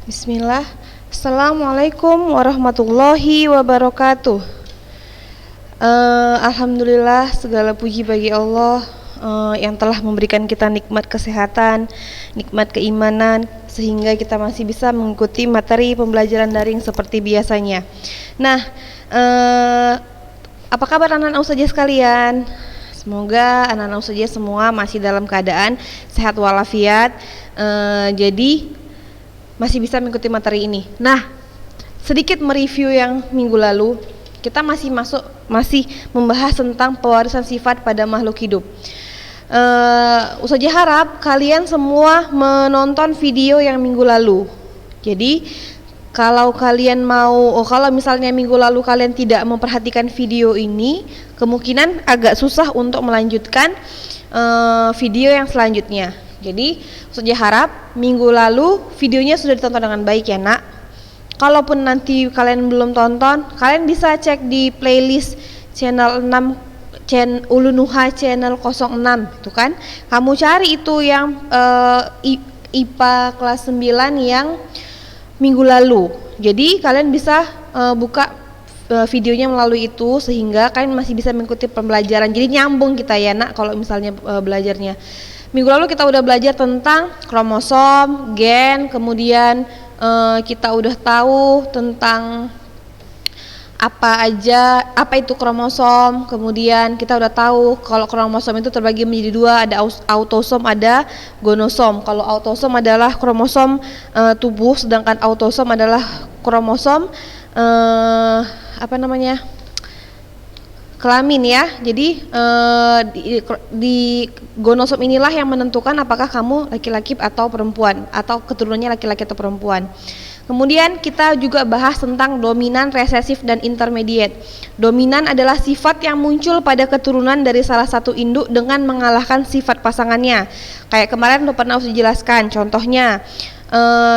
Bismillah. Assalamualaikum warahmatullahi wabarakatuh. Alhamdulillah, segala puji bagi Allah yang telah memberikan kita nikmat kesehatan, nikmat keimanan, sehingga kita masih bisa mengikuti materi pembelajaran daring seperti biasanya. Nah, apa kabar anak-anak ustazah sekalian? Semoga anak-anak ustazah semua masih dalam keadaan sehat walafiat. Jadi masih bisa mengikuti materi ini. Nah, sedikit mereview yang minggu lalu. Kita masih membahas tentang pewarisan sifat pada makhluk hidup. Ustazah harap kalian semua menonton video yang minggu lalu. Jadi kalau kalian kalau misalnya minggu lalu kalian tidak memperhatikan video ini, kemungkinan agak susah untuk melanjutkan video yang selanjutnya. Jadi Ustazah harap minggu lalu videonya sudah ditonton dengan baik ya nak. Kalaupun nanti kalian belum tonton, kalian bisa cek di playlist channel 6 Ulunuha channel 06 itu kan. Kamu cari itu yang IPA kelas 9 yang minggu lalu. Jadi kalian bisa buka videonya melalui itu sehingga kalian masih bisa mengikuti pembelajaran. Jadi nyambung kita ya nak kalau misalnya belajarnya. Minggu lalu kita udah belajar tentang kromosom, gen, kemudian kita udah tahu tentang apa itu kromosom, kemudian kita udah tahu kalau kromosom itu terbagi menjadi dua, ada autosom, ada gonosom. Kalau autosom adalah kromosom tubuh, sedangkan autosom adalah kromosom kelamin ya. Jadi di gonosom inilah yang menentukan apakah kamu laki-laki atau perempuan, atau keturunannya laki-laki atau perempuan. Kemudian kita juga bahas tentang dominan, resesif, dan intermediate. Dominan adalah sifat yang muncul pada keturunan dari salah satu induk dengan mengalahkan sifat pasangannya. Kayak kemarin udah pernah saya jelaskan, contohnya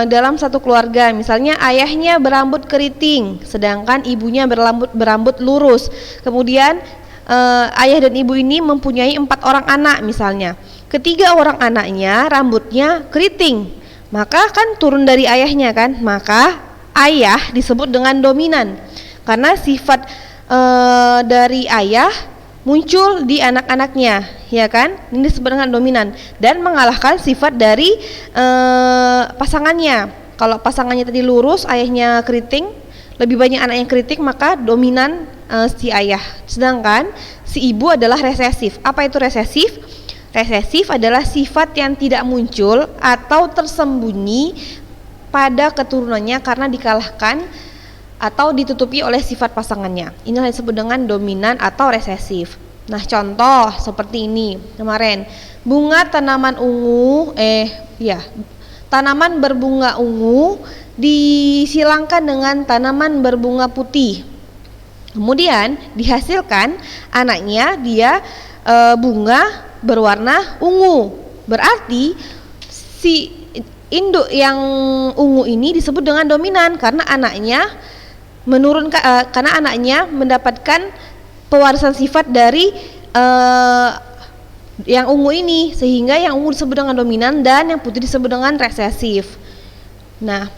dalam satu keluarga, misalnya ayahnya berambut keriting, sedangkan ibunya berambut lurus. Kemudian ayah dan ibu ini mempunyai 4 orang anak misalnya. Ketiga orang anaknya rambutnya keriting, maka kan turun dari ayahnya kan, maka ayah disebut dengan dominan karena sifat dari ayah muncul di anak-anaknya, ya kan? Ini disebut dengan dominan dan mengalahkan sifat dari pasangannya. Kalau pasangannya tadi lurus, ayahnya keriting, lebih banyak anak yang keriting, maka dominan si ayah. Sedangkan si ibu adalah resesif. Apa itu resesif? Resesif adalah sifat yang tidak muncul atau tersembunyi pada keturunannya karena dikalahkan atau ditutupi oleh sifat pasangannya. Inilah disebut dengan dominan atau resesif. Nah, contoh seperti ini kemarin, tanaman berbunga ungu disilangkan dengan tanaman berbunga putih. Kemudian dihasilkan anaknya dia bunga berwarna ungu. Berarti si induk yang ungu ini disebut dengan dominan karena anaknya karena anaknya mendapatkan pewarisan sifat dari yang ungu ini, sehingga yang ungu disebut dengan dominan dan yang putih disebut dengan resesif. Nah,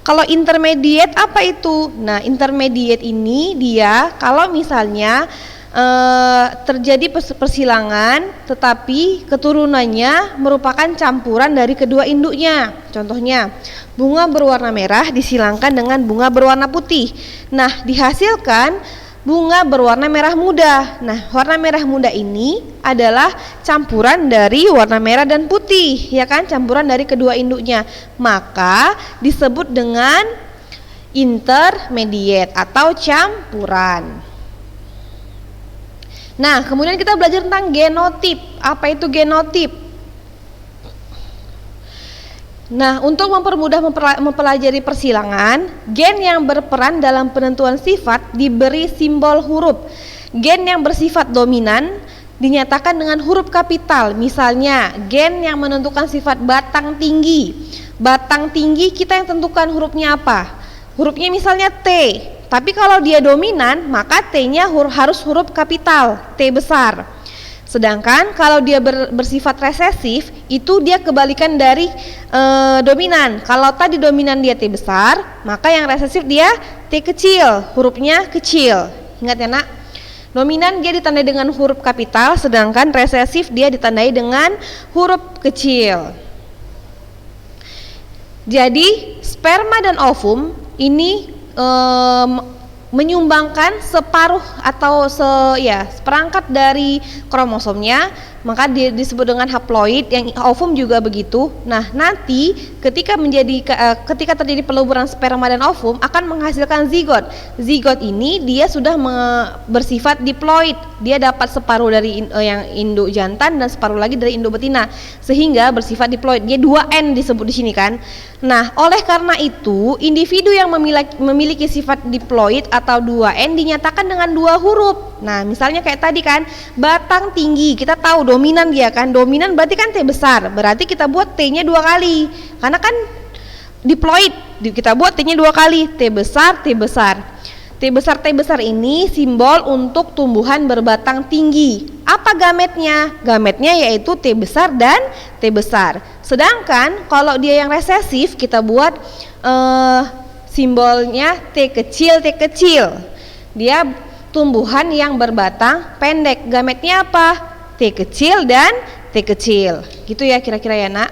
kalau intermediate apa itu? Nah, intermediate ini dia kalau misalnya terjadi persilangan tetapi keturunannya merupakan campuran dari kedua induknya. Contohnya, bunga berwarna merah disilangkan dengan bunga berwarna putih. Nah, dihasilkan bunga berwarna merah muda. Nah, warna merah muda ini adalah campuran dari warna merah dan putih, ya kan? Campuran dari kedua induknya. Maka disebut dengan intermediate atau campuran. Nah, kemudian kita belajar tentang genotip. Apa itu genotip? Nah, untuk mempermudah mempelajari persilangan, gen yang berperan dalam penentuan sifat diberi simbol huruf. Gen yang bersifat dominan dinyatakan dengan huruf kapital. Misalnya, gen yang menentukan sifat batang tinggi. Batang tinggi kita yang tentukan hurufnya apa? Hurufnya misalnya T. Tapi kalau dia dominan, maka T-nya harus huruf kapital, T besar. Sedangkan kalau dia bersifat resesif, itu dia kebalikan dari dominan. Kalau tadi dominan dia T besar, maka yang resesif dia T kecil, hurufnya kecil. Ingat ya nak, dominan dia ditandai dengan huruf kapital, sedangkan resesif dia ditandai dengan huruf kecil. Jadi sperma dan ovum ini menyumbangkan separuh atau seperangkat dari kromosomnya, maka dia disebut dengan haploid. Yang ovum juga begitu. Nah, nanti ketika terjadi peluburan sperma dan ovum akan menghasilkan zigot. Zigot ini dia sudah bersifat diploid. Dia dapat separuh dari yang induk jantan dan separuh lagi dari induk betina, sehingga bersifat diploid. Dia 2N disebut di sini kan. Nah, oleh karena itu individu yang memiliki sifat diploid atau 2N dinyatakan dengan 2 huruf. Nah, misalnya kayak tadi kan, batang tinggi, kita tahu dominan dia kan, dominan berarti kan T besar, berarti kita buat T-nya 2 kali, karena kan diploid, kita buat T-nya 2 kali, T besar, T besar. T besar ini simbol untuk tumbuhan berbatang tinggi. Apa gametnya? Gametnya yaitu T besar dan T besar. Sedangkan kalau dia yang resesif, kita buat simbolnya T kecil. Dia tumbuhan yang berbatang pendek. Gametnya apa? T kecil dan T kecil. Gitu ya kira-kira ya nak.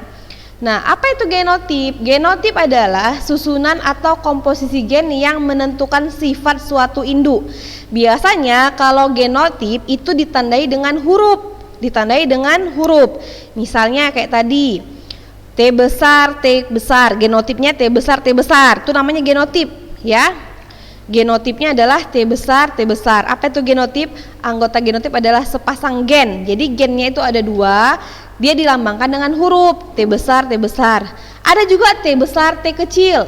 Nah, apa itu genotip? Genotip adalah susunan atau komposisi gen yang menentukan sifat suatu induk. Biasanya kalau genotip itu ditandai dengan huruf. Misalnya kayak tadi, T besar, genotipnya T besar. Itu namanya genotip ya. Genotipnya adalah T besar. Apa itu genotip? Anggota genotip adalah sepasang gen. Jadi gennya itu ada 2. Dia dilambangkan dengan huruf T besar. Ada juga T besar, T kecil.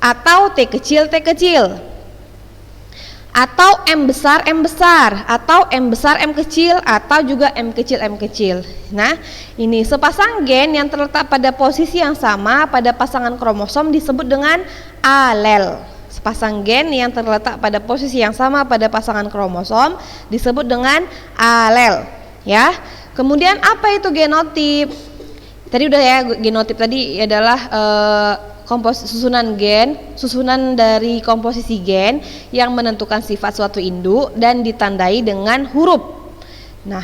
Atau T kecil. Atau M besar, atau M besar, M kecil, atau juga M kecil. Nah, ini sepasang gen yang terletak pada posisi yang sama pada pasangan kromosom disebut dengan alel. Sepasang gen yang terletak pada posisi yang sama pada pasangan kromosom disebut dengan alel. Ya, kemudian apa itu genotip? Tadi udah ya, genotip tadi adalah susunan dari komposisi gen yang menentukan sifat suatu induk dan ditandai dengan huruf. Nah,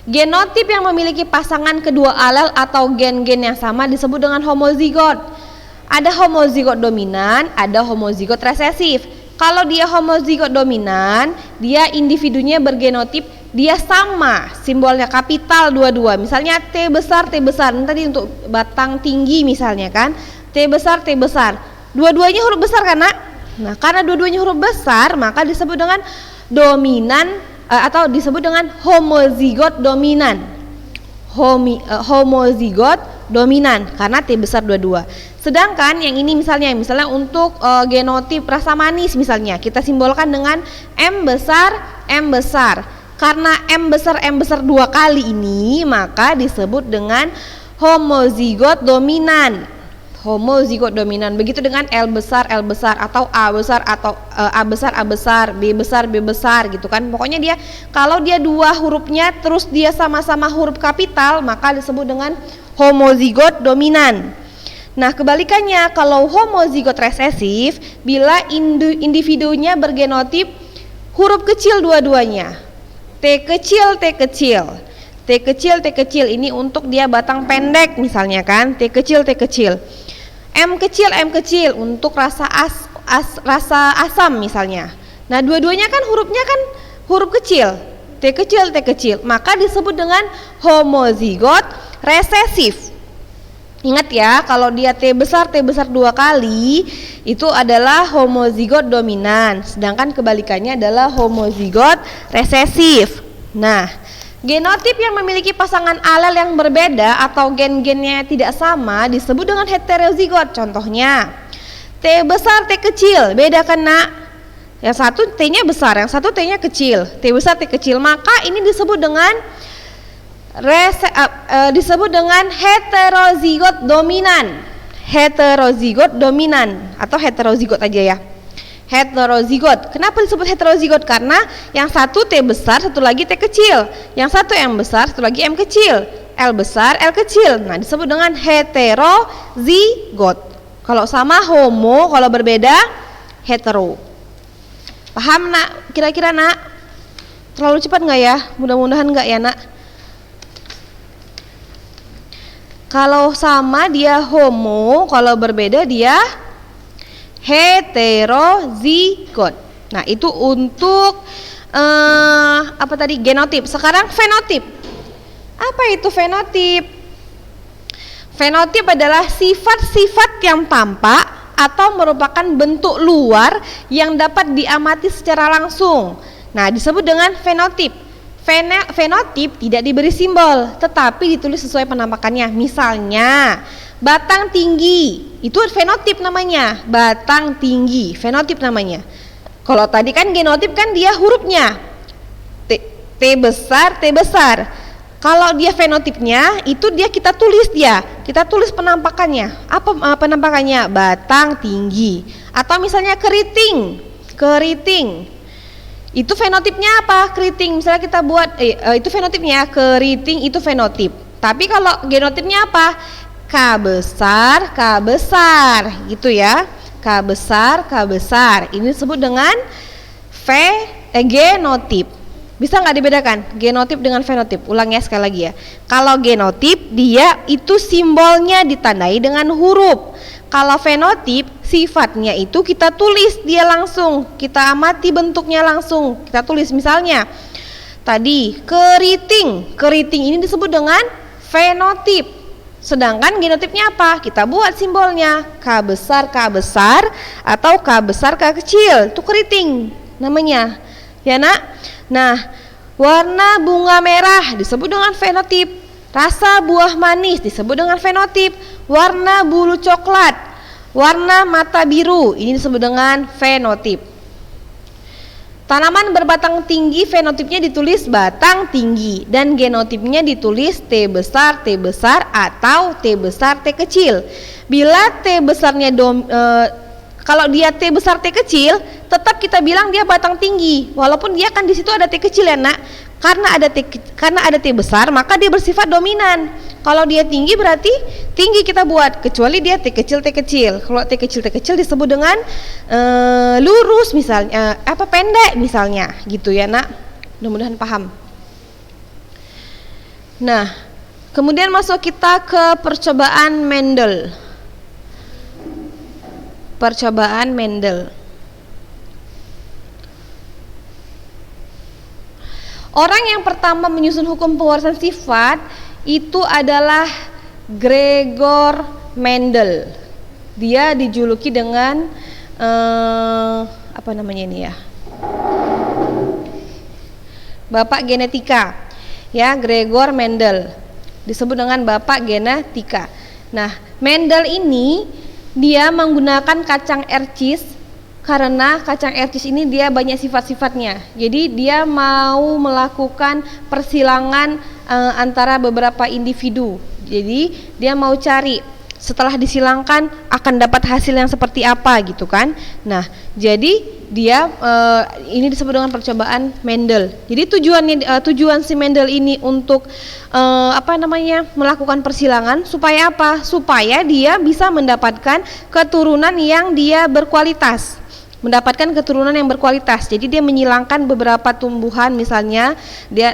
genotip yang memiliki pasangan kedua alel atau gen-gen yang sama disebut dengan homozigot. Ada homozigot dominan, ada homozigot resesif. Kalau dia homozigot dominan, dia individunya bergenotip, dia sama, simbolnya kapital dua-dua. Misalnya T besar. Tadi untuk batang tinggi misalnya kan, T besar. Dua-duanya huruf besar kan nak? Nah, karena dua-duanya huruf besar, maka disebut dengan dominan atau disebut dengan homozigot dominan. Homozigot dominan karena T besar dua-dua. Sedangkan yang ini misalnya untuk genotip rasa manis misalnya, kita simbolkan dengan M besar. Karena M besar 2 kali ini, maka disebut dengan homozigot dominan. Begitu dengan L besar atau A besar, B besar gitu kan. Pokoknya dia kalau dia 2 hurufnya terus dia sama-sama huruf kapital, maka disebut dengan homozigot dominan. Nah, kebalikannya kalau homozigot resesif, bila individunya bergenotip huruf kecil dua-duanya. T kecil ini untuk dia batang pendek misalnya kan, T kecil. M kecil untuk rasa asam misalnya. Nah, dua-duanya kan hurufnya kan huruf kecil, T kecil, maka disebut dengan homozigot resesif. Ingat ya, kalau dia T besar 2 kali itu adalah homozigot dominan, sedangkan kebalikannya adalah homozigot resesif. Nah, genotip yang memiliki pasangan alel yang berbeda atau gen-gennya tidak sama disebut dengan heterozigot. Contohnya, T besar T kecil, beda kan nak? Yang satu T-nya besar, yang satu T-nya kecil. T besar T kecil, maka ini disebut dengan heterozigot dominan atau heterozigot aja ya. heterozigot. Kenapa disebut heterozigot? Karena yang satu T besar, satu lagi T kecil. Yang satu M besar, satu lagi M kecil. L besar, L kecil. Nah, disebut dengan heterozigot. Kalau sama homo, kalau berbeda hetero. Paham nak? Kira-kira nak? Terlalu cepat nggak ya? Mudah-mudahan nggak ya nak? Kalau sama dia homo, kalau berbeda dia heterozigot. Nah, itu untuk apa tadi? Genotip. Sekarang fenotip. Apa itu fenotip? Fenotip adalah sifat-sifat yang tampak atau merupakan bentuk luar yang dapat diamati secara langsung. Nah, disebut dengan fenotip. Fenotip tidak diberi simbol, tetapi ditulis sesuai penampakannya. Misalnya, batang tinggi, itu fenotip namanya. Batang tinggi, fenotip namanya. Kalau tadi kan genotip kan dia hurufnya T besar, T besar. Kalau dia fenotipnya, itu dia kita tulis kita tulis penampakannya. Apa penampakannya? Batang tinggi. Atau misalnya keriting. Itu fenotipnya apa? Keriting. Misalnya kita buat itu fenotipnya, keriting itu fenotip. Tapi kalau genotipnya apa? K besar gitu ya. K besar. Ini disebut dengan genotip. Bisa nggak dibedakan genotip dengan fenotip? Ulang ya sekali lagi ya. Kalau genotip dia itu simbolnya ditandai dengan huruf. Kalau fenotip sifatnya itu kita tulis dia langsung, kita amati bentuknya langsung, kita tulis. Misalnya tadi keriting ini disebut dengan fenotip. Sedangkan genotipnya apa? Kita buat simbolnya K besar atau K besar K kecil. Itu keriting namanya. Ya nak? Nah, warna bunga merah disebut dengan fenotip. Rasa buah manis disebut dengan fenotip. Warna bulu coklat, warna mata biru, ini disebut dengan fenotip. Tanaman berbatang tinggi, fenotipnya ditulis batang tinggi, dan genotipnya ditulis T besar atau T besar T kecil. Bila T besarnya kalau dia T besar T kecil, tetap kita bilang dia batang tinggi, walaupun dia kan di situ ada T kecil ya nak. Karena ada T besar, maka dia bersifat dominan. Kalau dia tinggi berarti tinggi kita buat, kecuali dia T kecil. Kalau T kecil disebut dengan lurus misalnya, pendek misalnya, gitu ya nak. Mudah-mudahan paham. Nah, kemudian masuk kita ke percobaan Mendel. Orang yang pertama menyusun hukum pewarisan sifat itu adalah Gregor Mendel. Dia dijuluki dengan apa namanya ini ya? Bapak genetika. Ya, Gregor Mendel. Disebut dengan Bapak genetika. Nah, Mendel ini dia menggunakan kacang ercis karena kacang ercis ini dia banyak sifat-sifatnya. Jadi dia mau melakukan persilangan antara beberapa individu. Jadi dia mau cari setelah disilangkan akan dapat hasil yang seperti apa gitu kan. Nah, jadi dia ini disebut dengan percobaan Mendel. Jadi tujuan si Mendel ini untuk melakukan persilangan supaya apa? Supaya dia bisa mendapatkan keturunan yang dia berkualitas. Jadi dia menyilangkan beberapa tumbuhan misalnya,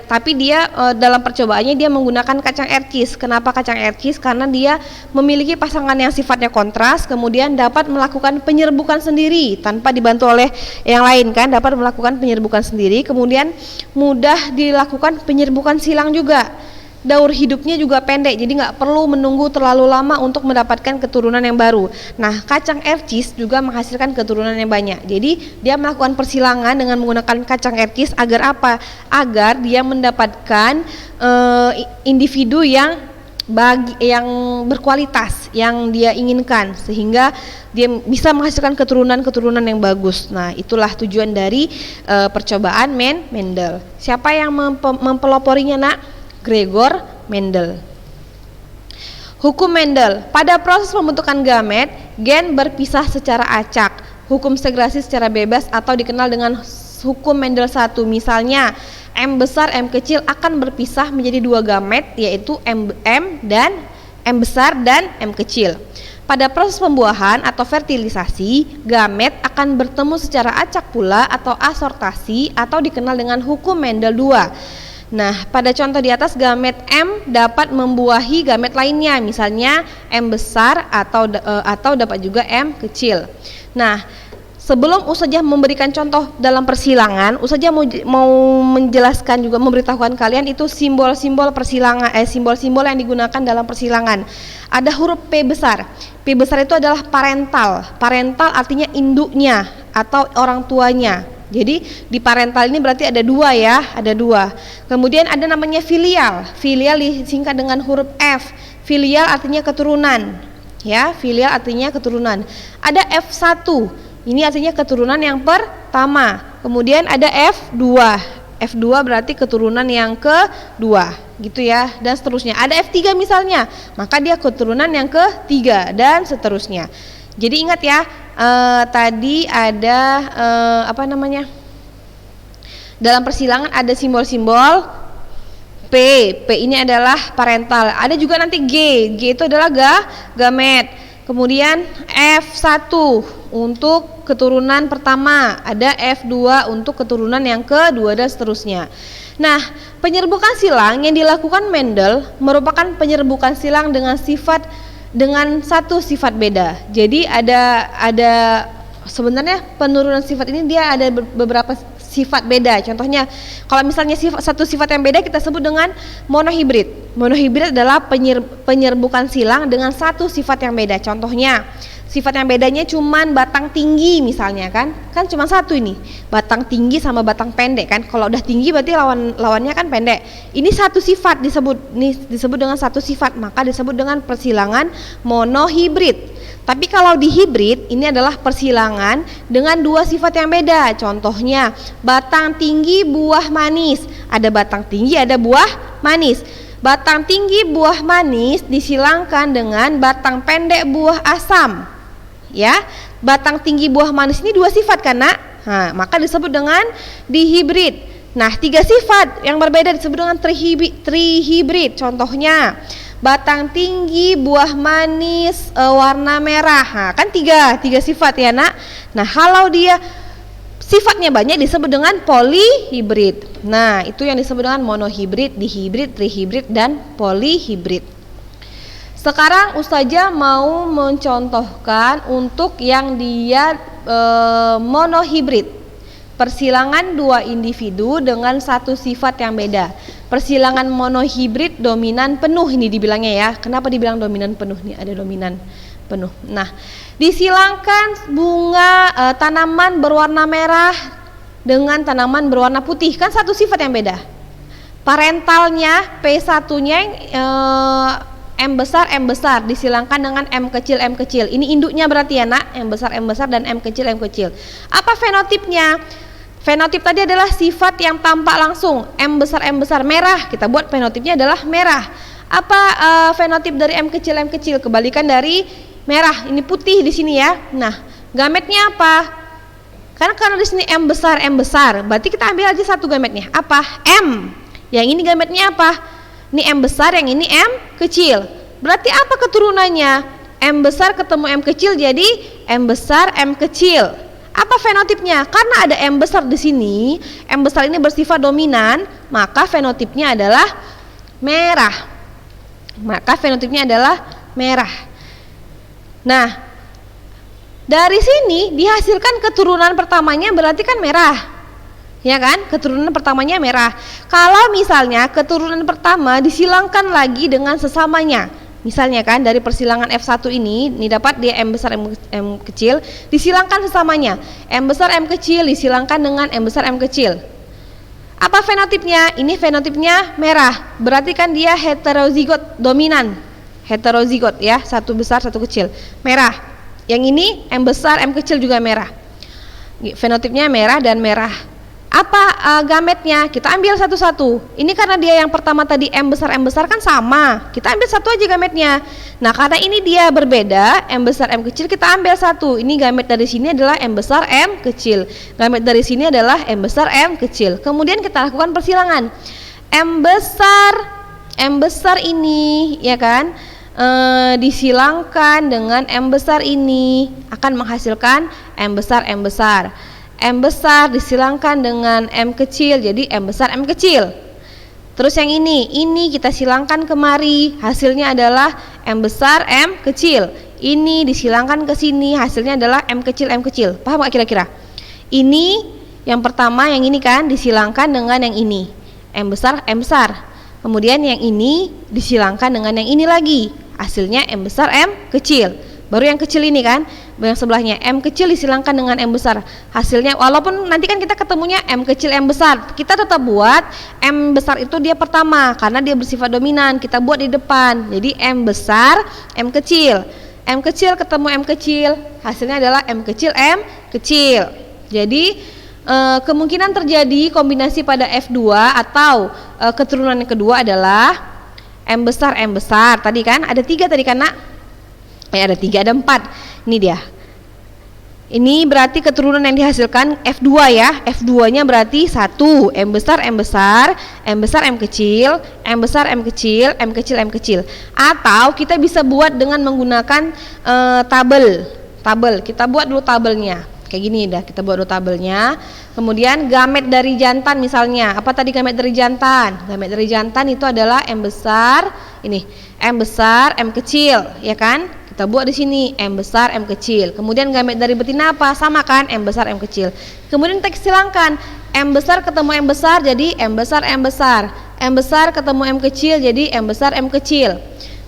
tapi dia dalam percobaannya dia menggunakan kacang ercis. Kenapa kacang ercis? Karena dia memiliki pasangan yang sifatnya kontras, kemudian dapat melakukan penyerbukan sendiri tanpa dibantu oleh yang lain kan, dapat melakukan penyerbukan sendiri, kemudian mudah dilakukan penyerbukan silang juga. Daur hidupnya juga pendek, jadi nggak perlu menunggu terlalu lama untuk mendapatkan keturunan yang baru. Nah, kacang ercis juga menghasilkan keturunan yang banyak. Jadi dia melakukan persilangan dengan menggunakan kacang ercis agar apa? Agar dia mendapatkan individu yang berkualitas yang dia inginkan, sehingga dia bisa menghasilkan keturunan yang bagus. Nah, itulah tujuan dari percobaan Mendel. Siapa yang mempeloporinya nak? Gregor Mendel. Hukum Mendel, pada proses pembentukan gamet, gen berpisah secara acak. hukum segresi secara bebas atau dikenal dengan hukum Mendel 1. Misalnya M besar M kecil akan berpisah menjadi dua gamet, yaitu M dan M besar dan M kecil. Pada proses pembuahan atau fertilisasi, gamet akan bertemu secara acak pula atau asortasi atau dikenal dengan hukum Mendel 2. Nah, pada contoh di atas, gamet M dapat membuahi gamet lainnya, misalnya M besar atau dapat juga M kecil. Nah, sebelum Ustazah memberikan contoh dalam persilangan, Ustazah mau menjelaskan juga, memberitahukan kalian itu simbol-simbol persilangan, simbol-simbol yang digunakan dalam persilangan. Ada huruf P besar. P besar itu adalah parental. Parental artinya induknya atau orang tuanya. Jadi di parental ini berarti ada dua ya, ada dua. Kemudian ada namanya filial. Filial disingkat dengan huruf F. Filial artinya keturunan. Ya, filial artinya keturunan. Ada F1. Ini artinya keturunan yang pertama. Kemudian ada F2. F2 berarti keturunan yang kedua, gitu ya, dan seterusnya. Ada F3 misalnya, maka dia keturunan yang ketiga dan seterusnya. Jadi ingat ya, tadi ada dalam persilangan ada simbol-simbol P. P ini adalah parental. Ada juga nanti G. G itu adalah gamet. Kemudian F1 untuk keturunan pertama, ada F2 untuk keturunan yang kedua dan seterusnya. Nah, penyerbukan silang yang dilakukan Mendel merupakan penyerbukan silang dengan satu sifat beda. Jadi ada sebenarnya penurunan sifat ini dia ada beberapa sifat beda. Contohnya, kalau misalnya satu sifat yang beda kita sebut dengan monohibrid. Monohibrid adalah penyerbukan silang dengan satu sifat yang beda. Contohnya, sifat yang bedanya cuman batang tinggi misalnya kan cuma satu ini, batang tinggi sama batang pendek kan. Kalau udah tinggi berarti lawannya kan pendek. Ini satu sifat disebut dengan satu sifat, maka disebut dengan persilangan monohibrid. Tapi kalau di hibrid ini adalah persilangan dengan dua sifat yang beda. Contohnya, batang tinggi buah manis. Ada batang tinggi, ada buah manis. Batang tinggi buah manis disilangkan dengan batang pendek buah asam. Ya, batang tinggi buah manis ini dua sifat kan, Nak? Nah, maka disebut dengan dihibrid. Nah, tiga sifat yang berbeda disebut dengan trihibrid. Contohnya, batang tinggi buah manis warna merah. Nah, kan tiga sifat ya, Nak. Nah, kalau dia sifatnya banyak disebut dengan polihibrid. Nah, itu yang disebut dengan monohibrid, dihibrid, trihibrid, dan polihibrid. Sekarang Ustazah mau mencontohkan untuk yang dia monohibrid. Persilangan dua individu dengan satu sifat yang beda. Persilangan monohibrid dominan penuh ini dibilangnya ya. Kenapa dibilang dominan penuh nih? Ada dominan penuh. Nah, disilangkan bunga tanaman berwarna merah dengan tanaman berwarna putih, kan satu sifat yang beda. Parentalnya P1-nya M besar disilangkan dengan M kecil. Ini induknya berarti ya, Nak. M besar dan M kecil. Apa fenotipnya? Fenotip tadi adalah sifat yang tampak langsung. M besar merah, kita buat fenotipnya adalah merah. Apa fenotip dari M kecil? Kebalikan dari merah. Ini putih di sini ya. Nah, gametnya apa? Karena di sini M besar, berarti kita ambil aja satu gametnya. Apa? M. Yang ini gametnya apa? Ini M besar, yang ini M kecil. Berarti apa keturunannya? M besar ketemu M kecil jadi M besar M kecil. Apa fenotipnya? Karena ada M besar di sini, M besar ini bersifat dominan, maka fenotipnya adalah merah. Nah, dari sini dihasilkan keturunan pertamanya berarti kan merah. Ya kan? Keturunan pertamanya merah. Kalau misalnya keturunan pertama disilangkan lagi dengan sesamanya, misalnya kan dari persilangan F1 ini dapat dia M besar M kecil, disilangkan sesamanya. M besar M kecil disilangkan dengan M besar M kecil. Apa fenotipnya? Ini fenotipnya merah. Berarti kan dia heterozigot dominan. Heterozigot ya, satu besar satu kecil. Merah. Yang ini M besar M kecil juga merah. Fenotipnya merah dan merah. Apa gametnya? Kita ambil satu-satu. Ini karena dia yang pertama tadi M besar kan sama. Kita ambil satu aja gametnya. Nah, karena ini dia berbeda, M besar M kecil, kita ambil satu. Ini gamet dari sini adalah M besar M kecil. Gamet dari sini adalah M besar M kecil. Kemudian kita lakukan persilangan. M besar ini, ya kan? Disilangkan dengan M besar ini akan menghasilkan M besar. M besar disilangkan dengan M kecil, jadi M besar M kecil. Terus yang ini kita silangkan kemari, hasilnya adalah M besar M kecil. Ini disilangkan ke sini, hasilnya adalah M kecil. Paham gak kira-kira? Ini yang pertama, yang ini kan disilangkan dengan yang ini, M besar. Kemudian yang ini disilangkan dengan yang ini lagi, hasilnya M besar M kecil. Baru yang kecil ini kan, yang sebelahnya M kecil disilangkan dengan M besar. Hasilnya walaupun nanti kan kita ketemunya M kecil M besar, kita tetap buat M besar itu dia pertama karena dia bersifat dominan, kita buat di depan. Jadi M besar M kecil. M kecil ketemu M kecil, hasilnya adalah M kecil. Jadi kemungkinan terjadi kombinasi pada F2 atau keturunan yang kedua adalah M besar. Tadi kan ada 3 tadi kan, Nak? Ada 3, ada 4. Ini dia. Ini berarti keturunan yang dihasilkan F2 ya. F2-nya berarti 1 M besar, M kecil, M kecil. Atau kita bisa buat dengan menggunakan tabel. Kita buat dulu tabelnya. Kayak gini dah, kita buat dulu tabelnya. Kemudian gamet dari jantan misalnya. Apa tadi gamet dari jantan? Gamet dari jantan itu adalah M besar, ini M besar, M kecil, ya kan? Kita buat di sini M besar, M kecil. Kemudian gamet dari betina apa? Sama kan? M besar, M kecil. Kemudian kita silangkan M besar ketemu M besar jadi M besar. M besar ketemu M kecil jadi M besar, M kecil.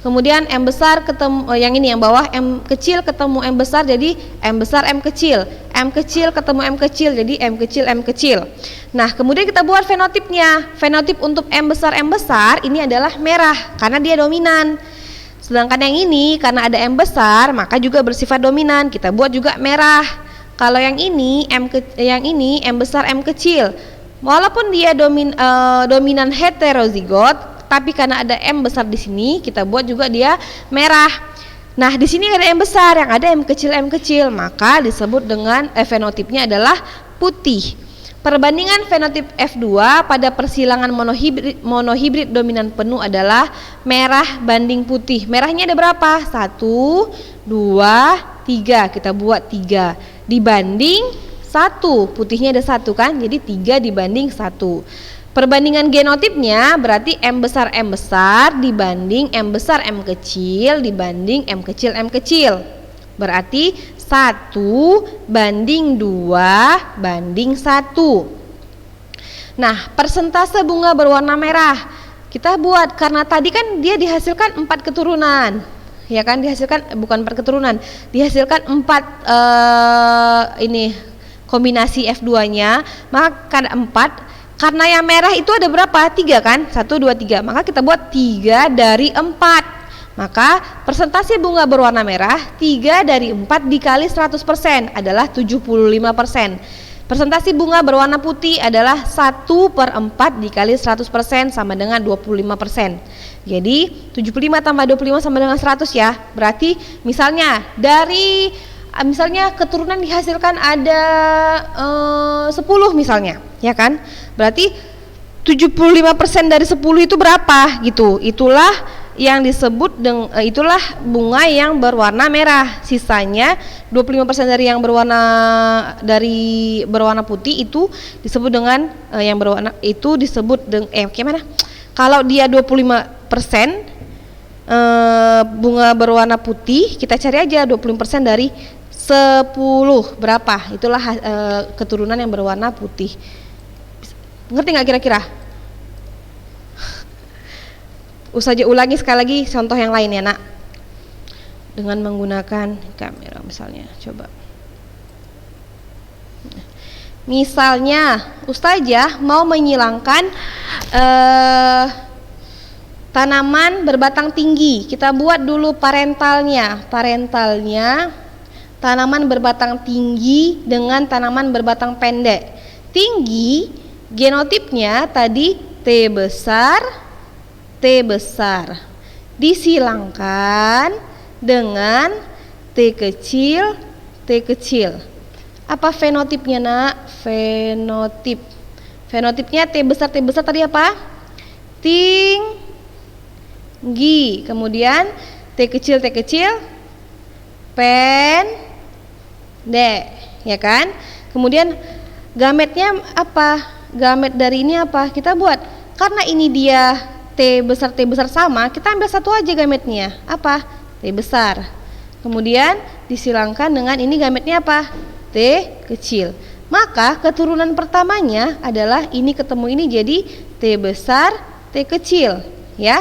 Kemudian M besar ketemu yang ini yang bawah, M kecil ketemu M besar jadi M besar M kecil. M kecil ketemu M kecil jadi M kecil. Nah, kemudian kita buat fenotipnya. Fenotip untuk M besar ini adalah merah karena dia dominan. Sedangkan yang ini karena ada M besar maka juga bersifat dominan, kita buat juga merah. Kalau yang ini M besar M kecil, walaupun dia dominan heterozigot, tapi karena ada M besar di sini kita buat juga dia merah. Nah, di sini ada M besar, yang ada M kecil, maka disebut dengan fenotipnya adalah putih. Perbandingan fenotip F2 pada persilangan monohibrid dominan penuh adalah merah banding putih. Merahnya ada berapa? 1, 2, 3. Kita buat 3 dibanding 1. Putihnya ada 1 kan? Jadi 3 dibanding 1. Perbandingan genotipnya berarti M besar dibanding M besar M kecil dibanding M kecil. Berarti 1 banding 2 banding 1. Nah, persentase bunga berwarna merah kita buat karena tadi kan dia dihasilkan 4 keturunan. Ya kan, dihasilkan bukan 4 keturunan, dihasilkan 4 ini kombinasi F2-nya, maka 4. Karena yang merah itu ada berapa? 3 kan? 1, 2, 3. Maka kita buat 3 dari 4. Maka persentase bunga berwarna merah 3 dari 4 dikali 100% adalah 75%. Persentase bunga berwarna putih adalah 1/4 dikali 100% sama dengan 25%. Jadi 75 tambah 25 sama dengan 100 ya. Berarti misalnya keturunan dihasilkan ada 10 misalnya, ya kan? Berarti 75% dari 10 itu berapa gitu. Itulah yang disebut itulah bunga yang berwarna merah. Sisanya 25% dari yang berwarna putih itu disebut dengan yang berwarna itu disebut dengan gimana? Kalau dia 25% bunga berwarna putih, kita cari aja 20% dari 10 berapa? Itulah keturunan yang berwarna putih. Ngerti nggak kira-kira? Usaha ulangi sekali lagi contoh yang lain ya, Nak. Dengan menggunakan kamera misalnya, coba. Misalnya, Ustazah mau menyilangkan tanaman berbatang tinggi. Kita buat dulu parentalnya. Tanaman berbatang tinggi dengan tanaman berbatang pendek. Tinggi genotipnya tadi T besar. Disilangkan dengan T kecil. Apa fenotipnya, Nak? Fenotipnya T besar tadi apa? Tinggi. Kemudian T kecil pendek, ya kan? Kemudian gametnya apa? Gamet dari ini apa? Kita buat, karena ini dia T besar sama, kita ambil satu aja gametnya. Apa? T besar. Kemudian disilangkan dengan ini gametnya apa? T kecil. Maka keturunan pertamanya adalah ini ketemu ini jadi T besar, T kecil, ya.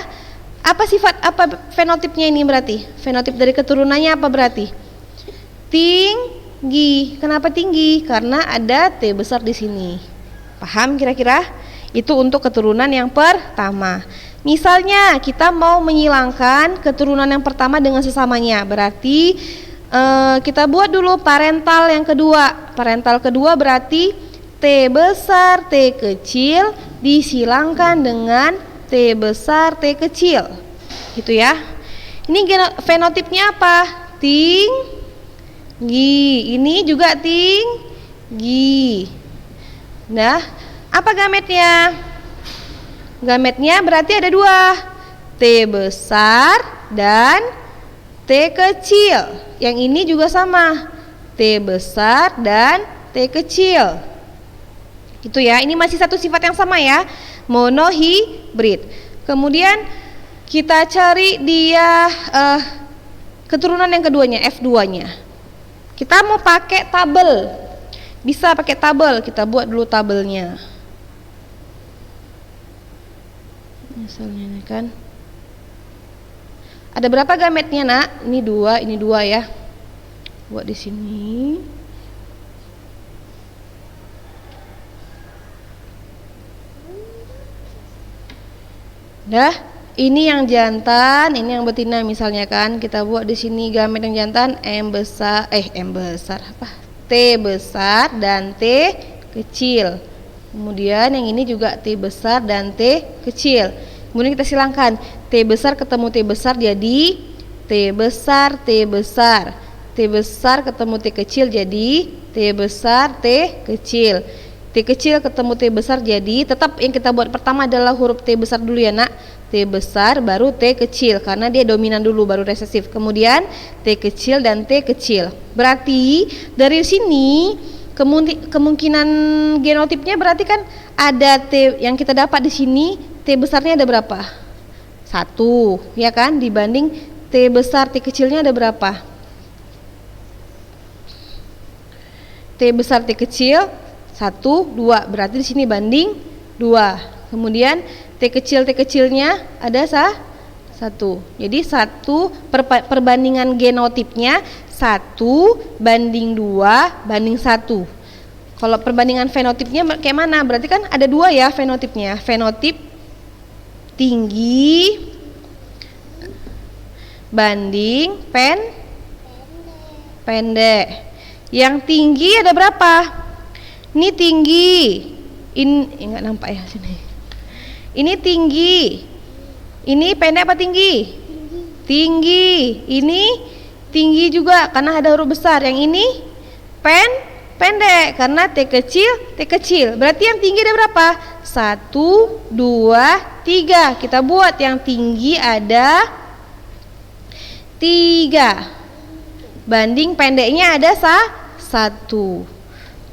Apa fenotipnya ini berarti? Fenotip dari keturunannya apa berarti? Tinggi. Kenapa tinggi? Karena ada T besar di sini. Paham kira-kira? Itu untuk keturunan yang pertama. Misalnya kita mau menyilangkan keturunan yang pertama dengan sesamanya, berarti kita buat dulu parental yang kedua. Parental kedua berarti T besar, T kecil disilangkan dengan T besar, T kecil. Gitu ya. Ini fenotipnya apa? Tinggi. Ini juga tinggi. Nah, apa gametnya? Gametnya berarti ada dua, T besar dan T kecil. Yang ini juga sama, T besar dan T kecil. Itu ya, ini masih satu sifat yang sama ya, monohibrid. Kemudian kita cari dia keturunan yang keduanya, F2-nya. Kita mau pakai tabel. Bisa pakai tabel, kita buat dulu tabelnya. Misalnya ini kan ada berapa gametnya, Nak? Ini dua ya. Buat di sini. Dah, ini yang jantan, ini yang betina misalnya kan. Kita buat di sini gamet yang jantan M besar apa? T besar dan T kecil. Kemudian yang ini juga T besar dan T kecil. Kemudian kita silangkan T besar ketemu T besar jadi T besar, T besar. T besar ketemu T kecil jadi T besar, T kecil. T kecil ketemu T besar jadi, tetap yang kita buat pertama adalah huruf T besar dulu ya, Nak. T besar baru T kecil karena dia dominan dulu baru resesif. Kemudian T kecil dan T kecil. Berarti dari sini kemungkinan genotipnya berarti kan ada T yang kita dapat di sini, T besarnya ada berapa? 1, ya kan? Dibanding T besar, T kecilnya ada berapa? T besar, T kecil 1, 2. Berarti di sini banding 2. Kemudian T kecilnya ada 1. Jadi 1 perbandingan genotipnya 1 banding 2 banding 1. Kalau perbandingan fenotipnya kayak mana? Berarti kan ada 2 ya fenotipnya. Fenotip tinggi banding pendek. Yang tinggi ada berapa? Ini tinggi. Ini enggak nampak ya sini. Ini tinggi. Ini pendek apa tinggi? Tinggi. Ini tinggi juga karena ada huruf besar. Yang ini pendek karena T kecil. Berarti yang tinggi ada berapa? 1, 2, 3. Kita buat yang tinggi ada 3. Banding pendeknya ada 1.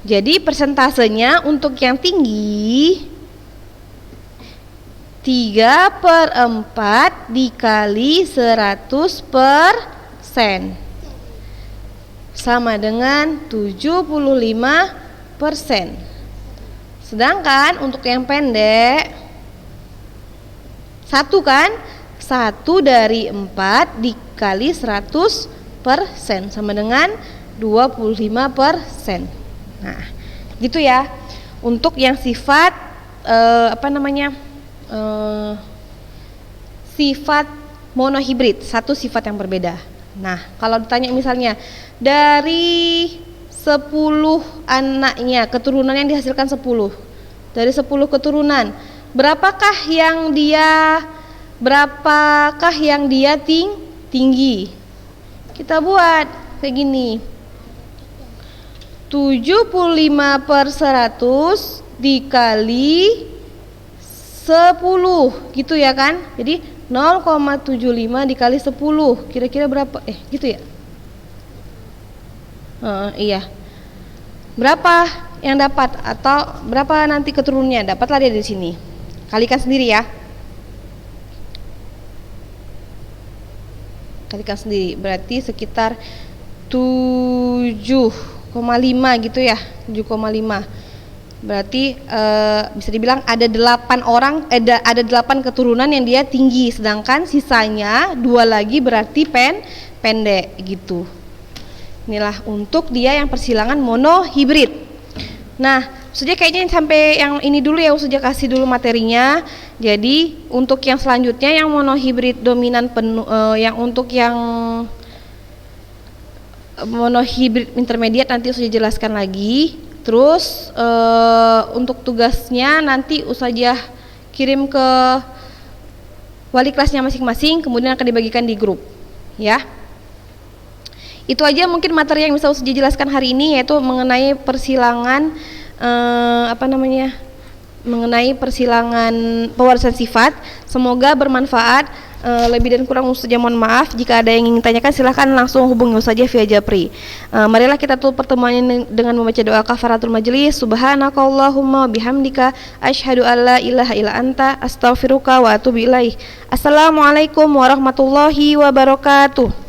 Jadi persentasenya untuk yang tinggi 3/4 dikali 100% sama dengan 75%. Sedangkan untuk yang pendek 1 kan? 1 dari 4 dikali 100% sama dengan 25%. Nah, gitu ya. Untuk yang sifat sifat monohibrid, satu sifat yang berbeda. Nah, kalau ditanya misalnya dari 10 anaknya, keturunan yang dihasilkan 10. Dari 10 keturunan, berapakah yang dia tinggi? Kita buat kayak gini. 75/100 dikali 10 gitu ya kan. Jadi 0,75 dikali 10 kira-kira berapa? Gitu ya. Iya. Berapa yang dapat atau berapa nanti keturunannya? Dapatlah dia di sini. Kalikan sendiri ya. Kalikan sendiri. Berarti sekitar 7,5 gitu ya. 7,5. Berarti bisa dibilang ada 8 orang, ada 8 keturunan yang dia tinggi, sedangkan sisanya 2 lagi berarti pendek gitu. Inilah untuk dia yang persilangan monohibrid. Nah, Ustazah kayaknya sampai yang ini dulu ya, Ustazah kasih dulu materinya. Jadi untuk yang selanjutnya yang monohibrid dominan penuh, yang untuk yang monohibrid intermediate nanti Ustazah jelaskan lagi. Terus untuk tugasnya nanti Ustazah kirim ke wali kelasnya masing-masing, kemudian akan dibagikan di grup ya. Itu aja mungkin materi yang bisa Ustazah jelaskan hari ini, yaitu mengenai persilangan mengenai persilangan pewarisan sifat. Semoga bermanfaat. Lebih dan kurang Ustazah mohon maaf. Jika ada yang ingin tanyakan silahkan langsung hubungi Ustazah via Japri. Marilah kita tutup pertemuan ini dengan membaca doa kafaratul majelis. Subhanakallahumma bihamdika asyhadu alla ilaha illa anta astaghfiruka wa atubu ilaik. Assalamualaikum warahmatullahi wabarakatuh.